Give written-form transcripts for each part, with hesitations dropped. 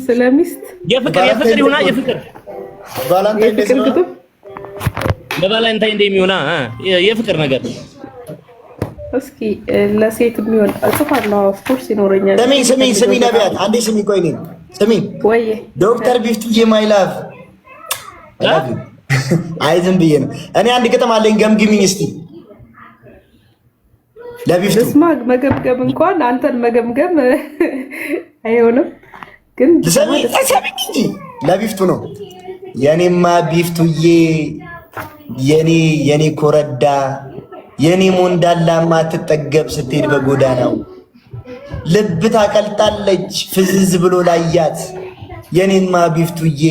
ስለሚስት የፍቅር ይሆና የፍቅር ቫላንታይን ዴይ ነው ለቫላንታይን ዴይ የሚሆና የፍቅር ነገር እስኪ ለሴት የሚሆን ጽፋለሁ። ኦፍ ኮርስ ይኖረኛል። ስሚ ነቢያት አንዴ ስሚ ቆይ ነኝ ስሚ ወይ ዶክተር ቢፍቱዬ ማይ ላቭ አይ ዝም ብዬ ነው እኔ አንድ ግጥም አለኝ ገምግሚኝ እስቲ ለቢፍቱ ስማ መገምገም እንኳን አንተን መገምገም አይሆንም ግን ሰሚ እንጂ ለቢፍቱ ነው የኔማ ቢፍቱዬ የኔ ኮረዳ የኔ ሞንዳላማ ትጠገብ ስትሄድ በጎዳናው ልብ ታቀልጣለች ፍዝዝ ብሎ ላያት የኔማ ቢፍቱዬ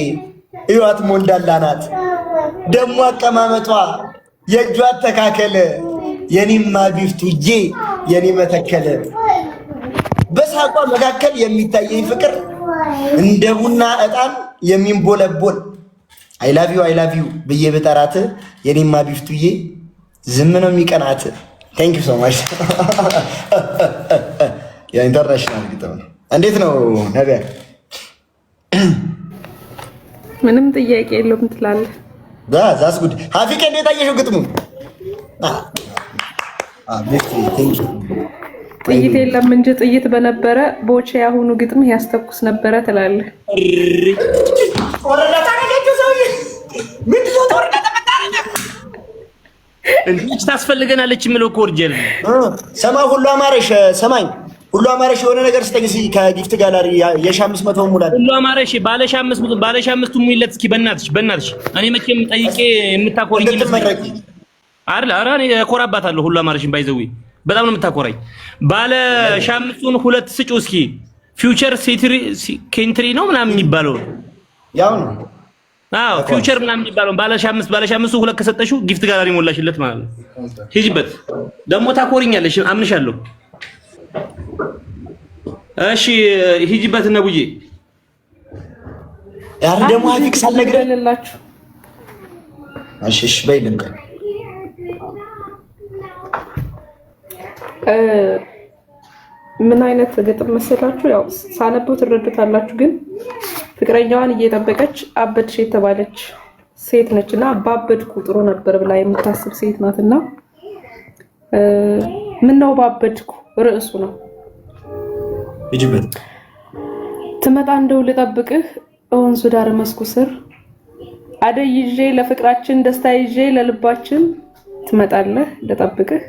እዩት ሞንዳላ ናት ደሞ አቀማመጧ የእጇ ተካከለ የኔማ ቢፍቱዬ የኔ መተከለ በሳቋ መካከል የሚታየኝ ፍቅር እንደ ቡና እጣን የሚንቦለቦል አይ ላቭ ዩ ብዬ ብጠራት የኔማ ቢፍቱዬ ዝም ነው የሚቀናት። ቴንክ ዩ ሶ ማች ያ ኢንተርናሽናል ግጥም ነው። እንዴት ነው ነቢያ? ምንም ጥያቄ የለውም ትላለህ። ዛስ ጉድ ሀፊቀ እንዴት አየሽው ግጥሙ? ጥይት የለም እንጂ ጥይት በነበረ ቦቼ ያሁኑ ግጥም ያስተኩስ ነበረ ትላለህ። እንዴት ታስፈልገናለች የሚለው ኮርጀል ሰማይ ሁሉ አማረሽ ሰማይ ሁሉ አማረሽ የሆነ ነገር ስተኝ ከጊፍት ጋላሪ የ500 ሙላት ሁሉ አማረሽ ባለሽ 500 ሙላት እስኪ በእናትሽ እኔ መቼም ጠይቄ የምታኮርኝ አይደል? ኧረ እኔ እኮራባታለሁ። ሁሉ አማረሽን ባይዘዊ በጣም ነው የምታኮራኝ። ባለሽ 500ን ሁለት ስጪው እስኪ ፊውቸር ኬንትሪ ነው ምናምን የሚባለው ያው ነው። አዎ ፊውቸር ምናምን የሚባለው ባለሽ 5 ሁለት ከሰጠሽው ጊፍት ጋላሪ ሞላሽለት ማለት ነው። ሂጂበት ደግሞ ታኮርኛለሽ፣ አምንሻለሁ። እሺ ሂጂበት ነብዬ። ያር ደግሞ አፊክስ አልነግረንላችሁ። እሺ በይልም ምን አይነት ግጥም መሰላችሁ? ያው ሳነበው ትረዱታላችሁ። ግን ፍቅረኛዋን እየጠበቀች አበድሽ የተባለች ሴት ነችና ባበድኩ ጥሩ ነበር ብላ የምታስብ ሴት ናትና ምን ነው ባበድኩ ርዕሱ ነው። ይጅበት ትመጣ እንደው ልጠብቅህ ወንዙ ዳር መስኩ ስር አደይ ይዤ ለፍቅራችን ደስታ ይዤ ለልባችን ትመጣለህ ልጠብቅህ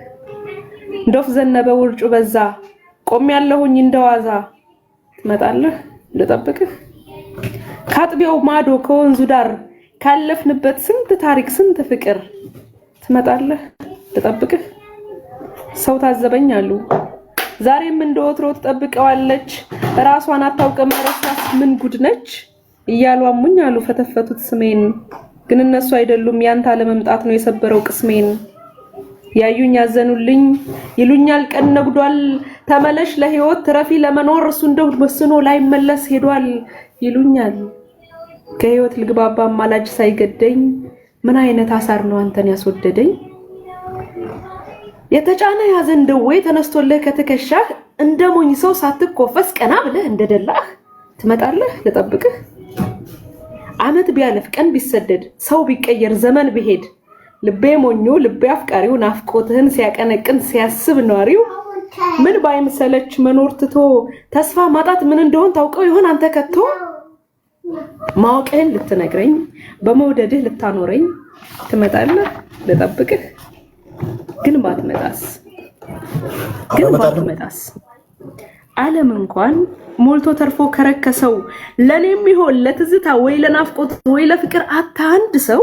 ዶፍ ዘነበ ውርጩ በዛ ቆም ያለሁኝ እንደዋዛ ትመጣለህ ልጠብቅህ ካጥቢያው ማዶ ከወንዙ ዳር ካለፍንበት ስንት ታሪክ ስንት ፍቅር ትመጣለህ ልጠብቅህ ሰው ታዘበኝ አሉ ዛሬም እንደወትሮ ተጠብቀዋለች ራሷን አታውቅም ረሳስ ምን ጉድ ነች እያሉ አሙኝ አሉ ፈተፈቱት ስሜን ግን እነሱ አይደሉም ያንተ አለመምጣት ነው የሰበረው ቅስሜን ያዩኝ ያዘኑልኝ ይሉኛል ቀን ነግዷል ተመለሽ ለህይወት ትረፊ ለመኖር እሱ እንደው ወስኖ ላይ መለስ ሄዷል ይሉኛል ከህይወት ልግባባ ማላጅ ሳይገደኝ ምን አይነት አሳር ነው አንተን ያስወደደኝ የተጫነ ያዘን ደዌ ተነስቶልህ ከተከሻህ እንደሞኝ ሰው ሳትኮፈስ ቀና ብለህ እንደደላህ ትመጣለህ ልጠብቅህ አመት ቢያለፍ ቀን ቢሰደድ ሰው ቢቀየር ዘመን ቢሄድ ልቤ ሞኙ ልቤ አፍቃሪው ናፍቆትህን ሲያቀነቅን ሲያስብ ኗሪው ምን ባይምሰለች መኖር ትቶ ተስፋ ማጣት ምን እንደሆን ታውቀው ይሆን አንተ ከቶ ማወቅህን ልትነግረኝ በመውደድህ ልታኖረኝ ትመጣለህ ልጠብቅህ ግን ባትመጣስ ዓለም እንኳን ሞልቶ ተርፎ ከረከሰው ለኔም ይሆን ለትዝታ ወይ ለናፍቆት ወይ ለፍቅር አታ አንድ ሰው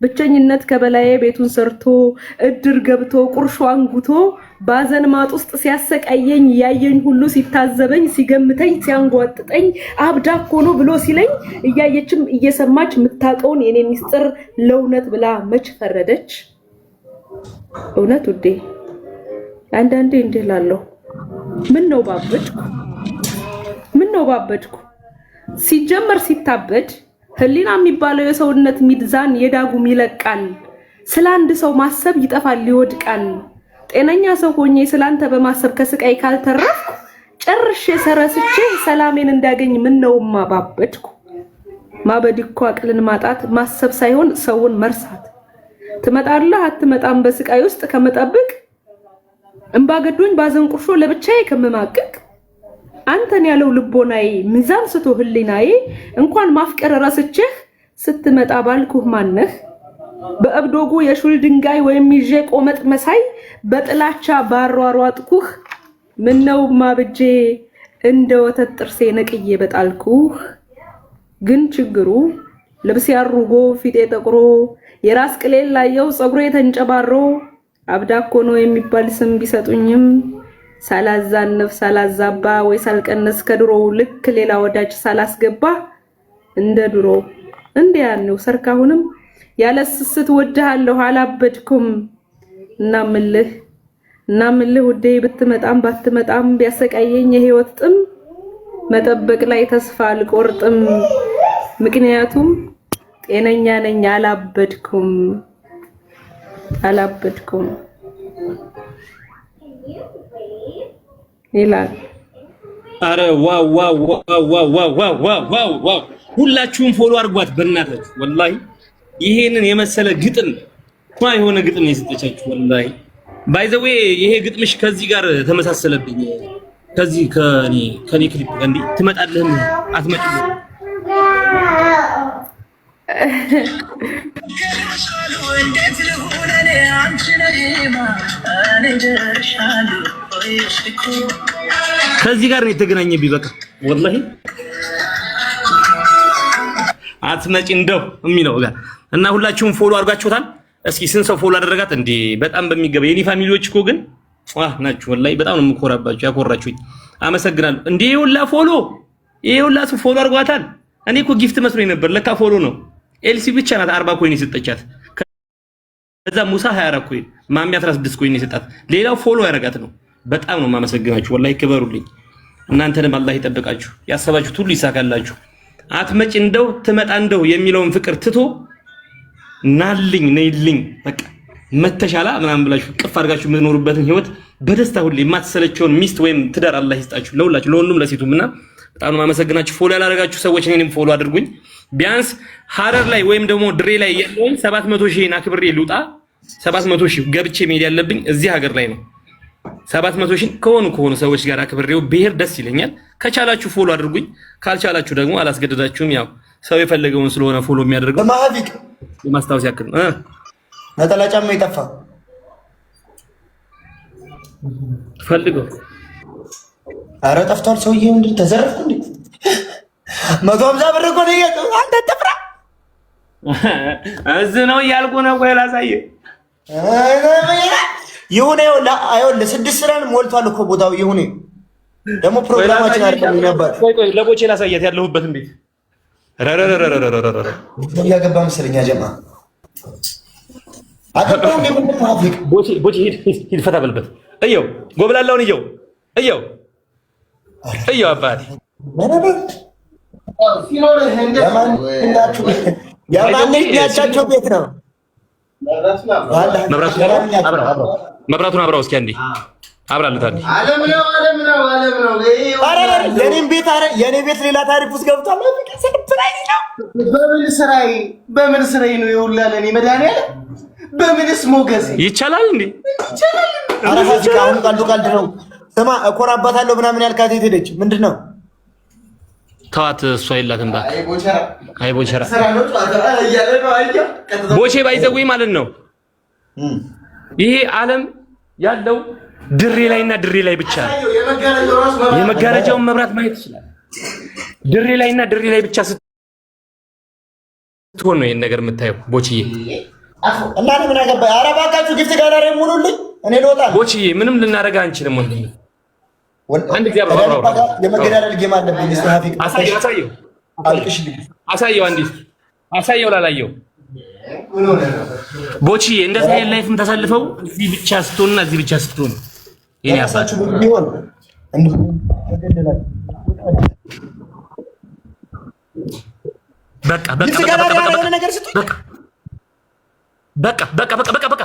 ብቸኝነት ከበላዬ ቤቱን ሰርቶ እድር ገብቶ ቁርሾ አንጉቶ ባዘን ማጥ ውስጥ ሲያሰቃየኝ ያየኝ ሁሉ ሲታዘበኝ ሲገምተኝ ሲያንጓጥጠኝ አብዳ ሆኖ ብሎ ሲለኝ እያየችም እየሰማች ምታቀውን የኔ ሚስጥር ለውነት ብላ መች ፈረደች እውነት ውዴ አንዳንዴ እንደላለው ምን ነው ባበድኩ ሲጀመር ሲታበድ ህሊና የሚባለው የሰውነት ሚዛን የዳጉም ይለቃል ስላንድ ሰው ማሰብ ይጠፋል ይወድቃል ጤነኛ ሰው ሆኜ ስላንተ በማሰብ ከስቃይ ካልተረፍኩ ጨርሼ ሰረስቼ ሰላሜን እንዳገኝ ምን ነውማ ባበድኩ። ማበድ እኮ አቅልን ማጣት ማሰብ ሳይሆን ሰውን መርሳት። ትመጣለህ አትመጣም በስቃይ ውስጥ ከመጠብቅ እንባገዶኝ ባዘንቁሾ ለብቻዬ ከመማቀቅ አንተን ያለው ልቦናዬ ሚዛን ስቶ ህሊናዬ እንኳን ማፍቀር ረስቼህ ስትመጣ ባልኩህ ማነህ በእብዶጉ የሹል ድንጋይ ወይም ይዤ ቆመጥ መሳይ በጥላቻ ባሯሯጥኩህ ምን ነው ማብጄ እንደ ወተት ጥርሴ ነቅዬ በጣልኩህ። ግን ችግሩ ልብስ ያሩጎ ፊቴ ጠቁሮ የራስ ቅሌል ላየው ጸጉሬ ተንጨባሮ አብዳኮ ነው የሚባል ስም ቢሰጡኝም ሳላዛነፍ ሳላዛባ ወይ ሳልቀነስ ከድሮ ልክ ሌላ ወዳጅ ሳላስገባ እንደ ድሮ እንዲያነው ሰርካሁንም ያለ ስስት ወድሃለሁ አላበድኩም። እናምልህ ውዴ ብትመጣም ባትመጣም ቢያሰቃየኝ የህይወት ጥም መጠበቅ ላይ ተስፋ አልቆርጥም። ምክንያቱም ጤነኛ ነኝ አላበድኩም ይላል። አረ ዋው ዋው ዋው ዋው ዋው ዋው! ሁላችሁም ፎሎ አድርጓት በእናታችሁ። ወላሂ ይሄንን የመሰለ ግጥም የሆነ ግጥም የሰጠቻችሁ ወላሂ ባይ ዘ ዌይ ይሄ ግጥምሽ ከዚህ ጋር ተመሳሰለብኝ። ከዚህ ከኔ ክሊፕ እንዴ ትመጣለህ አትመጭም? ከዚህ ጋር ነው የተገናኘብኝ። በቃ ወላሂ አትመጭ እንደው የሚለው ጋር እና ሁላችሁም ፎሎ አድርጋችሁታል። እስኪ ስንት ሰው ፎሎ አደረጋት እንዴ? በጣም በሚገባ የኔ ፋሚሊዎች እኮ ግን ናችሁ። ወላሂ በጣም ነው የምኮራባችሁ። ያኮራችሁኝ። አመሰግናለሁ። እንዴ ይሄ ሁላ ሰው ፎሎ አድርጓታል። እኔ እኮ ጊፍት መስሎኝ ነበር። ለካ ፎሎ ነው። ኤልሲ ብቻ ናት 40 ኮይን የሰጠቻት። ከዛ ሙሳ 24 ኮይን፣ ማሚ 16 ኮይን የሰጣት። ሌላው ፎሎ ያደረጋት ነው። በጣም ነው የማመሰግናችሁ። ወላሂ ክበሩልኝ። እናንተንም አላህ ይጠብቃችሁ። ያሰባችሁት ሁሉ ይሳካላችሁ። አትመጭ እንደው ትመጣ እንደው የሚለውን ፍቅር ትቶ ናልኝ ነይልኝ በቃ መተሻላ ምናምን ብላችሁ ቅፍ አድርጋችሁ የምትኖሩበትን ህይወት በደስታ ሁሌ የማትሰለቸውን ሚስት ወይም ትዳር አላህ ይስጣችሁ። ለሁላችሁ ለወንዱም ለሴቱም እና በጣም ነው የማመሰግናችሁ። ፎሎ ያላደረጋችሁ ሰዎች እኔንም ፎሎ አድርጉኝ። ቢያንስ ሐረር ላይ ወይም ደግሞ ድሬ ላይ ያለውን 700,000 አክብሬ ልውጣ። 700,000 ገብቼ መሄድ ያለብኝ እዚህ ሀገር ላይ ነው። 700,000 ከሆኑ ሰዎች ጋር አክብሬው ብሄር ደስ ይለኛል። ከቻላችሁ ፎሎ አድርጉኝ፣ ካልቻላችሁ ደግሞ አላስገድዳችሁም። ያው ሰው የፈለገውን ስለሆነ ፎሎ የሚያደርገው ማህፊቅ ማስታወስ ያክል ነው። ነጠላ ጫማ ይጠፋ ፈልገው። አረ ጠፍቷል። ሰውዬው ምንድን ተዘረፍኩ እንዴ? 150 ብር እኮ ነው። አንተ ተፍራ እዚህ ነው እያልኩ ነው። ቆይ ላሳየህ። ይሁን አይወል 6 ስራን ሞልቷል እኮ ቦታው። ይሁን ደግሞ ፕሮግራማችን አይደለም ነበር። ቆይ ለቦቼ ላሳየት ያለሁበትን ቤት ያገባ መሰለኝ ጀማ አጥቶም ደግሞ ማፊቅ ቦቼ ሂድ ፈታ በልበት። እየው ጎብላላውን እየው አባቴ ያቻቸው ቤት ነው። መብራቱን አብራው እስኪ አንዴ አብራለት አንዴ። ዓለም ነው። የኔም ቤት የኔ ቤት ሌላ ታሪክ ውስጥ ገብቷል። በምን ስራዬ ነው የውላለኔ መድኃኒዓለም በምንስ ሞገስ ይቻላል እንዴ? ኧረ ፋሲካ አሁን ቀልድ ነው። ስማ እኮራባታለሁ ምናምን ያልካት የት ሄደች? ምንድን ነው? ተዋት፣ እሷ የላትም እባክህ። አይ ቦቸራ ቦቼ ባይዘዌ ማለት ነው። ይሄ ዓለም ያለው ድሬ ላይና ድሬ ላይ ብቻ ነው። የመጋረጃውን መብራት ማየት ይችላል። ድሬ ላይና ድሬ ላይ ብቻ ስትሆን ነው ይሄን ነገር የምታየው ቦችዬ። እና ምን አገባ? ኧረ እባካችሁ ጊፍት ጋላሪ ሙሉልኝ። እኔ ልወጣ ቦችዬ። ምንም ልናደርግ አንችልም። ወንድም አንድ ጊዜ አብራራው የመገዳደል ጌም አለብኝ። እስታፊክ አሳየው ላላየው ቦችዬ። እንደዚህ አይነት ላይፍም ተሰልፈው እዚህ ብቻ ስትሆንና እዚህ ብቻ ስትሆን የኔ አሳችሁ ቢሆን በቃ